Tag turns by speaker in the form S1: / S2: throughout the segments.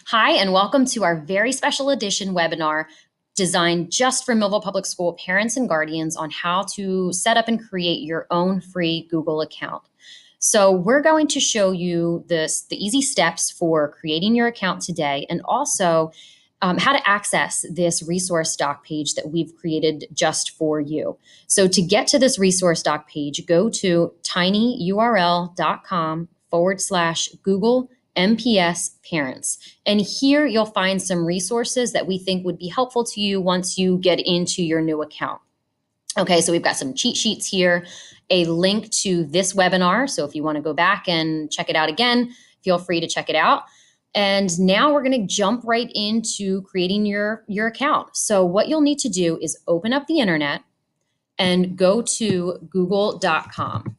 S1: Hi, and welcome to our very special edition webinar designed just for Millville Public School parents and guardians on how to set up and create your own free Google account. So we're going to show you the easy steps for creating your account today, and also how to access this resource doc page that we've created just for you. So to get to this resource doc page, go to tinyurl.com/Google MPS parents. And here you'll find some resources that we think would be helpful to you once you get into your new account. Okay, so we've got some cheat sheets here, a link to this webinar. So if you want to go back and check it out again, feel free to check it out. And now we're going to jump right into creating your account. So what you'll need to do is open up the internet and go to google.com.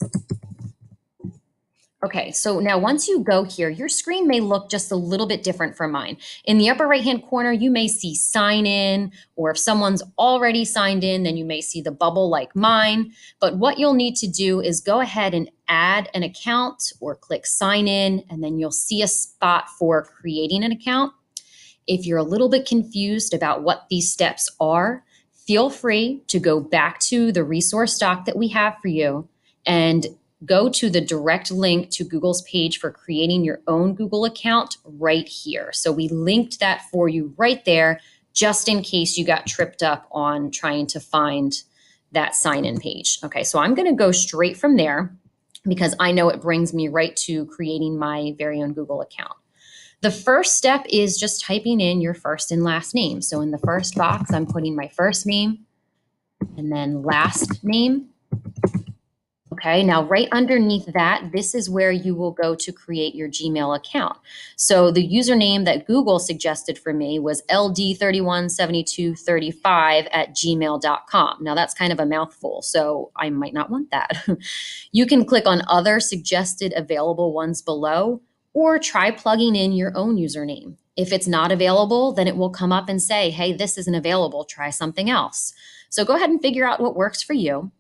S1: Okay, so now once you go here, your screen may look just a little bit different from mine. In the upper right-hand corner, you may see sign in, or if someone's already signed in, then you may see the bubble like mine. But what you'll need to do is go ahead and add an account or click sign in, and then you'll see a spot for creating an account. If you're a little bit confused about what these steps are, feel free to go back to the resource doc that we have for you and go to the direct link to Google's page for creating your own Google account right here. So we linked that for you right there, just in case you got tripped up on trying to find that sign-in page. Okay, so I'm going to go straight from there because I know it brings me right to creating my very own Google account. The first step is just typing in your first and last name. So in the first box, I'm putting my first name and then last name. Okay, now right underneath that, this is where you will go to create your Gmail account. So the username that Google suggested for me was ld317235@gmail.com. Now that's kind of a mouthful, so I might not want that. You can click on other suggested available ones below, or try plugging in your own username. If it's not available, then it will come up and say, hey, this isn't available, try something else. So go ahead and figure out what works for you.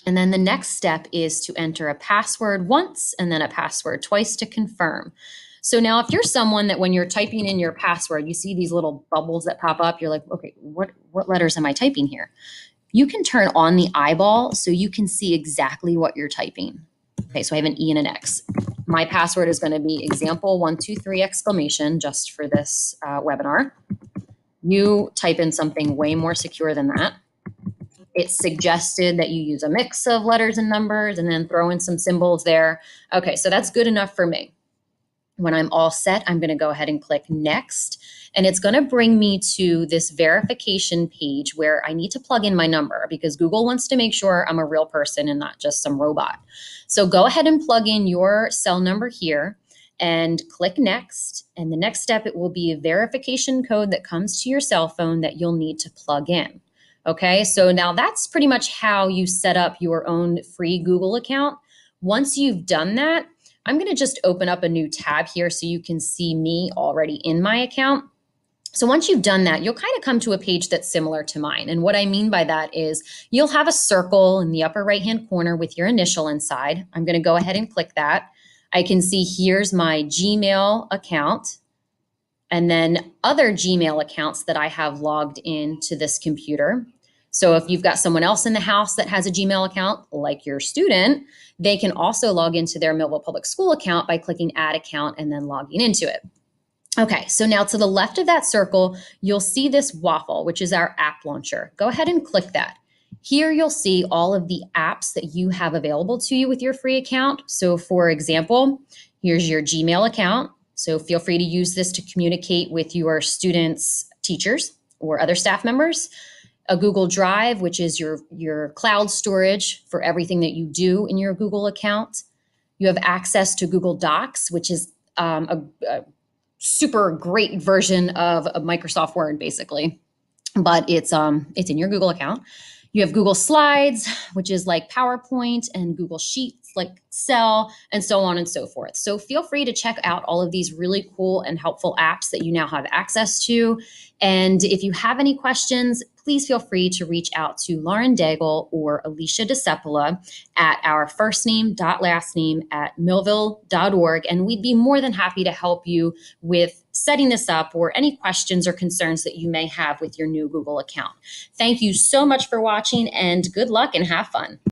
S1: And then the next step is to enter a password once and then a password twice to confirm. So now if you're someone that when you're typing in your password, you see these little bubbles that pop up, you're like, okay, what letters am I typing here? You can turn on the eyeball so you can see exactly what you're typing. Okay, so I have an E and an X. My password is going to be example123 ! Just for this webinar. You type in something way more secure than that. It's suggested that you use a mix of letters and numbers and then throw in some symbols there. Okay, so that's good enough for me. When I'm all set, I'm going to go ahead and click next. And it's going to bring me to this verification page where I need to plug in my number because Google wants to make sure I'm a real person and not just some robot. So go ahead and plug in your cell number here and click next. And the next step, it will be a verification code that comes to your cell phone that you'll need to plug in. Okay, so now that's pretty much how you set up your own free Google account. Once you've done that, I'm going to just open up a new tab here so you can see me already in my account. So once you've done that, you'll kind of come to a page that's similar to mine. And what I mean by that is you'll have a circle in the upper right-hand corner with your initial inside. I'm going to go ahead and click that. I can see here's my Gmail account, and then other Gmail accounts that I have logged into this computer. So if you've got someone else in the house that has a Gmail account, like your student, they can also log into their Millville Public School account by clicking Add Account and then logging into it. Okay, so now to the left of that circle, you'll see this waffle, which is our app launcher. Go ahead and click that. Here you'll see all of the apps that you have available to you with your free account. So for example, here's your Gmail account. So feel free to use this to communicate with your students' teachers or other staff members. A Google Drive, which is your cloud storage for everything that you do in your Google account. You have access to Google Docs, which is a super great version of Microsoft Word, basically, but it's in your Google account. You have Google Slides, which is like PowerPoint, and Google Sheets like Excel, and so on and so forth. So feel free to check out all of these really cool and helpful apps that you now have access to. And if you have any questions, please feel free to reach out to Lauren Daigle or Alicia DeSepola at our firstname.lastname@millville.org, and we'd be more than happy to help you with setting this up or any questions or concerns that you may have with your new Google account. Thank you so much for watching, and good luck and have fun.